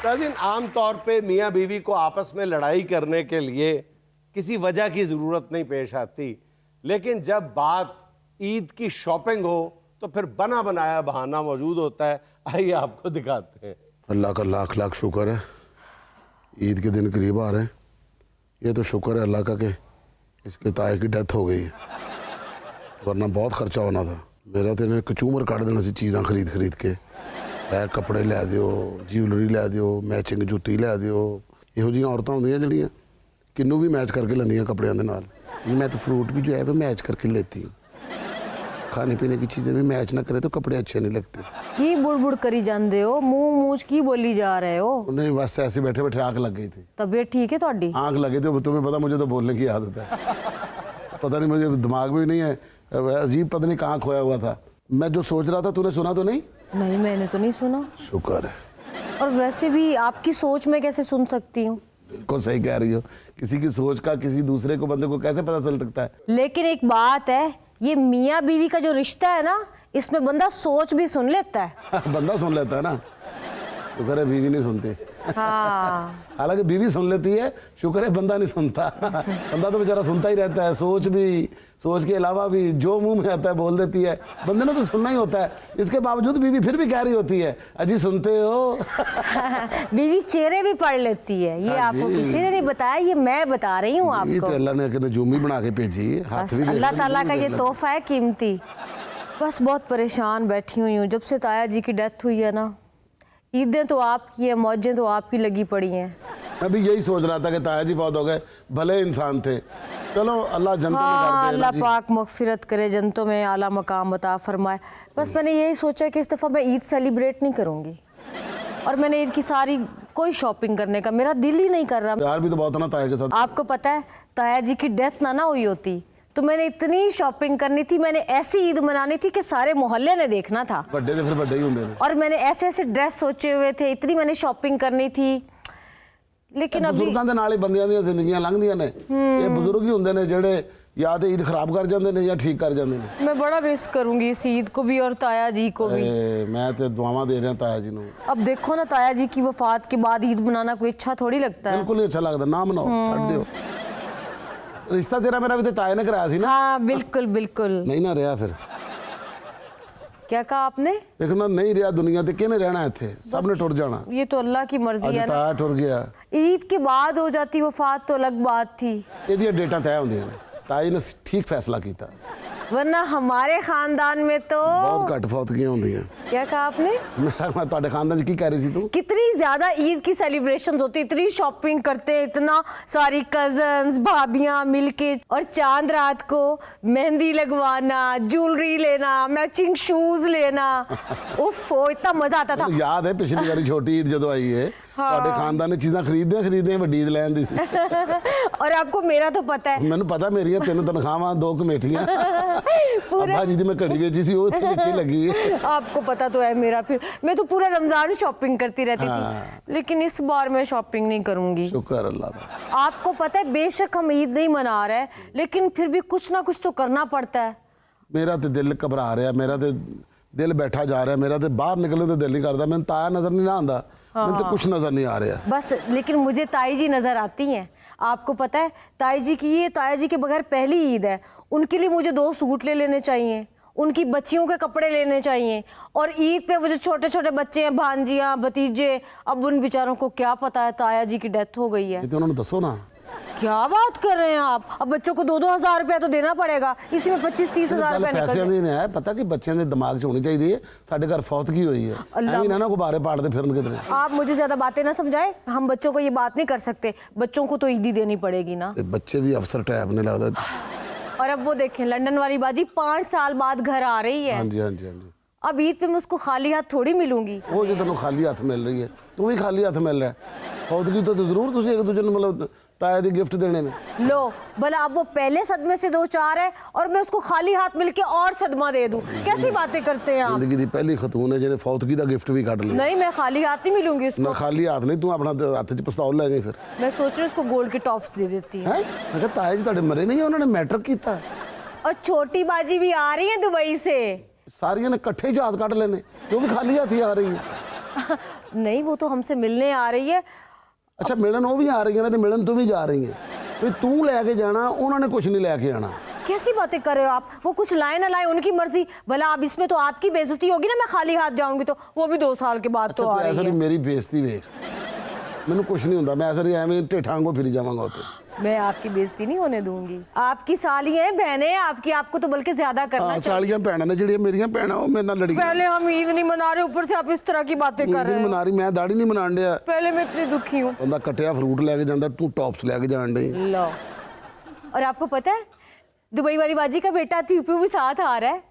नाज़रीन, आम तौर पे मियाँ बीवी को आपस में लड़ाई करने के लिए किसी वजह की ज़रूरत नहीं पेश आती, लेकिन जब बात ईद की शॉपिंग हो तो फिर बना बनाया बहाना मौजूद होता है। आइए आपको दिखाते हैं। अल्लाह का लाख लाख शुक्र है, ईद के दिन करीब आ रहे हैं। ये तो शुक्र है अल्लाह का कि इसके ताए की डेथ हो गई है, वरना बहुत खर्चा होना था। मेरा तो इन्हें कचूमर काट देना सी चीज़ां खरीद खरीद के। बैग कपड़े लै दिओ, ज्यूलरी लै दिओ, मैचिंग जुत्ती लै दिओ। इहो जिहियां औरतां होंदियां ਜਿਹੜੀਆਂ किन्नू भी मैच करके लेंदियां कपड़ियां दे नाल। मैं तो फ्रूट भी जो है वो मैच करके लेती हूँ। खाने पीने की चीज़ें भी मैच ना करे तो कपड़े अच्छे नहीं लगते। की बुड़ करी जाते हो, मुंह मूछ की बोली जा रहे हो? नहीं, बस ऐसे बैठे बैठे आँख लग गई थी। तबीयत ठीक है ਤੁਹਾਡੀ? आँख लगी थी, तुम्हें पता मुझे तो बोलने की आदत है। पता नहीं, मुझे दिमाग में नहीं है, अजीब पता नहीं कहाँ खोया हुआ था। मैं जो सोच रहा था तूने सुना तो नहीं? नहीं, मैंने तो नहीं सुना। शुक्र है। और वैसे भी आपकी सोच में कैसे सुन सकती हूँ? बिल्कुल सही कह रही हो। किसी की सोच का किसी दूसरे को बंदे को कैसे पता चल सकता है? लेकिन एक बात है, ये मियाँ बीवी का जो रिश्ता है ना, इसमें बंदा सोच भी सुन लेता है। बंदा सुन लेता है ना, शुक्र है बीवी नहीं सुनती। हाँ। हालांकि बीवी सुन लेती है, शुक्र है बंदा नहीं सुनता। बंदा तो बेचारा सुनता ही रहता है, सोच के अलावा भी जो मुंह में आता है बोल देती है। बंदे ने तो सुनना ही होता है, इसके बावजूद बीवी फिर भी कह रही होती है अजी सुनते हो। बीवी चेहरे भी पढ़ लेती है, ये आपको किसी ने नहीं बताया, ये मैं बता रही हूँ आपको। तो अल्लाह ने नजूमी बना के भेजी है, हाथ भी अल्लाह ताला का ये तोहफा है कीमती। बस बहुत परेशान बैठी हुई हूँ जब से ताया जी की डेथ हुई है ना। ईदें तो आपकी है, मौजें तो आपकी लगी पड़ी हैं। मैं भी यही सोच रहा था कि ताया जी बहुत हो गए, भले इंसान थे। चलो अल्लाह जन्नतों में कर दे। अल्लाह पाक मगफिरत करे, जन्नतों में आला मकाम अता फरमाए। बस मैंने यही सोचा कि इस दफ़ा मैं ईद सेलिब्रेट नहीं करूँगी, और मैंने ईद की सारी कोई शॉपिंग करने का मेरा दिल ही नहीं कर रहा। प्यार भी तो बहुत है ना ताया के साथ। आपको पता है, ताया जी की डेथ ना हुई होती तो मैंने इतनी शॉपिंग करनी थी, मैंने ऐसी ईद मनानी थी कि सारे मोहल्ले ने देखना था। बड़े थे फिर बड़े ही होंगे। और मैंने ऐसे ऐसे ड्रेस सोचे हुए थे, इतनी मैंने शॉपिंग करनी थी। लेकिन अभी बुजुर्गों के नाल ही बंदियां दी जिंदगियां लंघदियां ने। ये बुजुर्ग ही होंदे ने जेड़े या तो ईद खराब कर जाते हैं या ठीक कर जाते हैं। मैं बड़ा मिस करूंगी इस ईद को भी और ताया जी को भी। मैं तो दुआवां दे रहा ताया जी को। अब देखो ना, ताया जी की वफात के बाद ईद मनाना कोई अच्छा थोड़ी लगता है। बिल्कुल अच्छा लगता, ना मनाओ, छੱਡ दियो। रिश्ता तेरा मेरा भी तो ताए ने कराया सी ना। हाँ बिल्कुल बिल्कुल। नहीं ना रहा फिर। क्या कहा आपने? देखना नहीं रहा दुनिया ते किने रहना है इत्थे, सबने टुर जाना। ये तो अल्लाह की मर्जी है ना। ताया टुर गया, ईद के बाद हो जाती वफात तो अलग बात थी। ये डेटा तय होंदियां ने। ताई ने ठीक फैसला किया, वरना हमारे खानदान में तो बहुत घट फौतगियां होंदियां। क्या कहा आपने? मैं तुम्हारे खानदान की कह रही थी तू? कितनी ज्यादा ईद की सेलिब्रेशंस होती, इतनी शॉपिंग करते, इतना सारी कजन्स भाभियां मिलके, और चांद रात को मेहंदी लगवाना, ज्वेलरी लेना, मैचिंग शूज लेना। उफ, इतना मजा आता था। याद है पिछली बारी छोटी ईद जदों आई है, ਤੁਹਾਡੇ ਖਾਨਦਾਨ ਨੇ ਚੀਜ਼ਾਂ ਖਰੀਦਦੇ ਵੱਡੀ ਈਦ ਲੈਣ ਦੀ ਸੀ। और आपको मेरा तो पता है। ਮੈਨੂੰ ਪਤਾ, ਮੇਰੀਆਂ 3 ਤਨਖਾਹਾਂ 2 ਕਮੇਟੀਆਂ। ਅੱਬਾ ਜੀ ਦੀ ਮੈਂ ਘੜੀ ਵੇਚੀ ਸੀ, ਉਹ ਉੱਥੇ ਵਿੱਚ ਲੱਗੀ है। आपको पता तो है मेरा, फिर मैं तो पूरा रमजान शॉपिंग करती रहती थी, लेकिन इस बार मैं शॉपिंग नहीं करूंगी। शुक्र अल्लाह का। आपको पता है, बेशक हम ईद नहीं मना रहे, लेकिन फिर भी कुछ ना कुछ तो करना पड़ता है। मेरा तो दिल घबरा रहा, मेरा तो दिल बैठा जा रहा, मेरा तो बाहर निकलने तो दिल नहीं करता। मैंने ताया नजर नहीं ना आता, मैंने तो कुछ नजर नहीं आ रहा बस। लेकिन मुझे ताई जी नजर आती हैं। आपको पता है, ताई जी की, ये ताया जी के बगैर पहली ईद है, उनके लिए मुझे 2 सूट ले लेने चाहिए, उनकी बच्चियों के कपड़े लेने चाहिए, और ईद पे वो जो छोटे छोटे बच्चे हैं, भांजियां भतीजे, अब उन बेचारों को क्या पता है ताया जी की डेथ हो गई है। तो उन्होंने दसो ना। क्या बात कर रहे हैं आप? अब बच्चों को 2-2 हज़ार रुपया तो देना पड़ेगा, इसी में 25-30 हज़ार रुपया निकल पैसे नहीं है। पता कि बच्चों के दिमाग च होनी चाहिए है, साडे घर फौतगी हुई है, ऐਵੇਂ ना गुब्बारे पाड़ते फिरन किधर। आप मुझे ज्यादा बातें ना समझाए, हम बच्चों को ये बात नहीं कर सकते, बच्चों को तो ईदी देनी पड़ेगी ना। बच्चे भी अफसर टाइप ने लगता। और अब वो देखें, लंदन वाली बाजी 5 साल बाद घर आ रही है। हाँ जी हाँ जी हाँ जी। अब ईद पे मैं उसको खाली हाथ थोड़ी मिलूंगी। वो जो तेन खाली हाथ मिल रही है, तू भी खाली हाथ मिल रहा है। फौतगी तो जरूर तुझे एक दूसरे मतलब ताया दी गिफ्ट देने में। लो भला, अब वो पहले सदमे से 2-4 है और मैं उसको खाली हाथ मिलके और सदमा दे दूं? कैसी बातें करते हैं आप? जिंदगी दी पहली खतून है जिन्हें फौतगी दा गिफ्ट भी काट लिया। नहीं, मैं खाली हाथ नहीं मिलूंगी उसको। ना खाली हाथ नहीं, तू अपना हाथ च पिस्तौल ले गई। फिर मैं सोच रही हूँ उसको गोल्ड के टॉप्स दे देती हूँ। मैं कहा ताया जी तुहाडे मरे नहीं, उन्होंने मैट्रिक किया। और छोटी बाजी भी आ रही है दुबई से, सारियां ने इकट्ठे जहाज काट लेने, जो भी खाली हाथ ही आ रही है। नहीं, वो तो हमसे मिलने आ रही है। अच्छा मिलन वो भी आ रही है ना, तो मिलन तू भी जा रही है। भी तू लैके जाना, उन्होंने कुछ नहीं लैके आना। कैसी बातें कर रहे हो आप? वो कुछ लाए ना लाए उनकी मर्जी। भला अब इसमें तो आपकी बेइज्जती होगी ना, मैं खाली हाथ जाऊंगी तो। वो भी 2 साल के बाद अच्छा तो आ रही ऐसा है। नहीं, मेरी बेइज्जती वेख, मैनू कुछ नहीं होता, मैं ऐसा नहीं एवं ढेठांगो फिरी जावांगा उते। मैं आपकी बेइज्जती नहीं होने दूंगी। आपकी साली है, बहनें आपकी, आपको तो बल्कि ज्यादा करना हाँ, चाहिए। सालियां भैणां ने जिहड़ियां मेरियां भैणां वो मेरे नाल लड़ी। पहले हम ईद नहीं मना रहे, ऊपर से आप इस तरह की बातें कर रहे हो। मना रही, मैं दाढ़ी नहीं मनाण डिया। पहले मैं इतनी दुखी हूँ। बंदा कटिया फ्रूट लैके जांदा, तू टॉप्स लैके जान डई। लो, और आपको पता है दुबई वाली बाजी का बेटा यूपी भी साथ आ रहा है।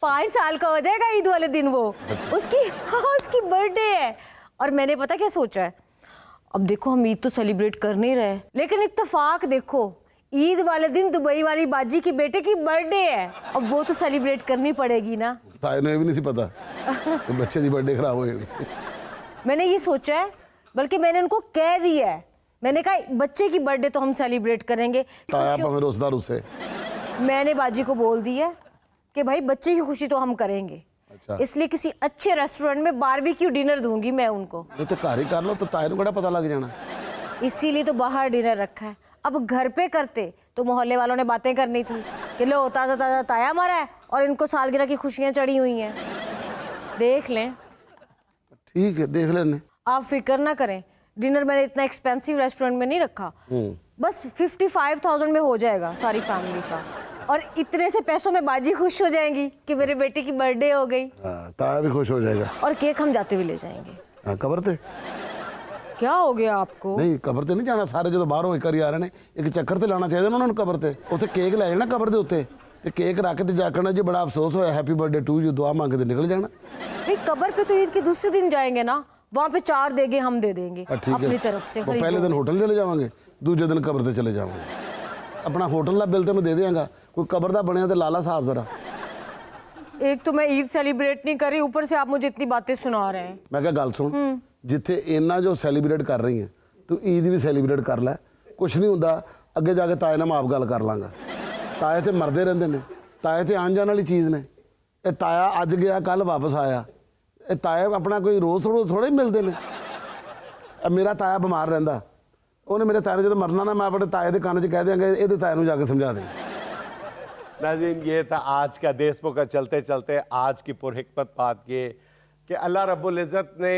5 साल का हो जाएगा ईद वाले दिन वो। उसकी बर्थडे है। और मैंने पता क्या सोचा है, अब देखो हम ईद तो सेलिब्रेट कर नहीं रहे, लेकिन इत्तेफाक देखो ईद वाले दिन दुबई वाली बाजी के बेटे की बर्थडे है। अब वो तो सेलिब्रेट करनी पड़ेगी ना। ताए ने भी नहीं सी पता कि बच्चे की बर्थडे खराब हो जानी। मैंने ये सोचा है, बल्कि मैंने उनको कह दिया है। मैंने कहा बच्चे की बर्थडे तो हम सेलिब्रेट करेंगे। ताया भावें रोसदा रुसे। मैंने बाजी को बोल दिया कि भाई बच्चे की खुशी तो हम करेंगे। अच्छा। इसलिए किसी अच्छे रेस्टोरेंट में बारबेक्यू डिनर दूंगी मैं उनको। नहीं तो घर ही कर लो, तो ताए को बड़ा पता लग जाना। इसीलिए तो बाहर डिनर रखा है। अब घर पे करते तो मोहल्ले वालों ने बातें करनी थी कि लो ताज़ा ताज़ा ताया मरा है और इनको सालगिरह की खुशियाँ चढ़ी हुई हैं। देख लें। ठीक है, देख लेने। आप फिक्र ना करें, डिनर मैंने इतना एक्सपेंसिव रेस्टोरेंट में नहीं रखा। बस 55,000 में हो जाएगा सारी फैमिली का। और इतने से पैसों में बाजी खुश हो जाएंगी कि मेरे बेटे की बर्थडे हो गई। हाँ, ताया भी खुश हो जाएगा। और केक हम जाते हुए ले जाएंगे। हाँ, कबर ते क्या हो गया आपको? नहीं, कबर ते नहीं जाना। सारे जो बाहरों एक ही आ रहे हैं, एक चक्कर ते लाना चाहिए ना उन्होंने कबर ते। उत्थे केक लै जाना कबर दे उत्ते, ते केक रख के जाकर जी बड़ा अफसोस होया हैप्पी बर्थडे टू यू दुआ मांग के निकल जाना। भाई कबर पे तो ईद के दूसरे दिन जाएंगे ना, वहाँ पे 4 देंगे हम दे देंगे ठीक है, अपनी तरफ से। वो पहले दिन होटल चले जावांगे, दूसरे दिन कबर ते चले जावांगे। अपना होटल का बिल तो मैं दे देंगा, कोई कबर का बनया तो लाला साहब जरा। एक तो मैं ईद सेलिब्रेट नहीं कर रही, ऊपर से आप मुझे इतनी बातें सुना रहे हैं। मैं क्या गल सुन, जिथे इन्ना जो सैलीब्रेट कर रही है तू ईद भी सैलीब्रेट कर लै, कुछ नहीं होंदा। अगे जाके ताए नाल आप गल कर लांगा। ताए तो मरते रहते हैं, ताए तो आन जाने वाली चीज़ ने। ये ताया अज गया कल वापस आया, ये ताए अपना कोई रोज़ थोड़े ही मिलते हैं। मेरा ताया बीमार रहिंदा, उन्हें मेरे ताए ने जो मरना ना, मैं अपने ताए के कान च कह देंगे ये ताए नूं जाके समझा दें। नाज़रीन, ये था आज का देशमुख का चलते चलते आज की पुरहिकमत बात ये कि अल्लाह रब्बुल इज़्ज़त ने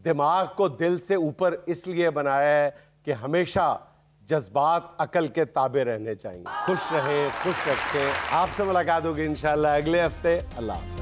दिमाग को दिल से ऊपर इसलिए बनाया है कि हमेशा जज्बात अकल के ताबे रहने चाहिए। खुश रहें, खुश रखें। आपसे मुलाकात होगी इंशाअल्लाह अगले हफ्ते। अल्लाह हाफ़िज़।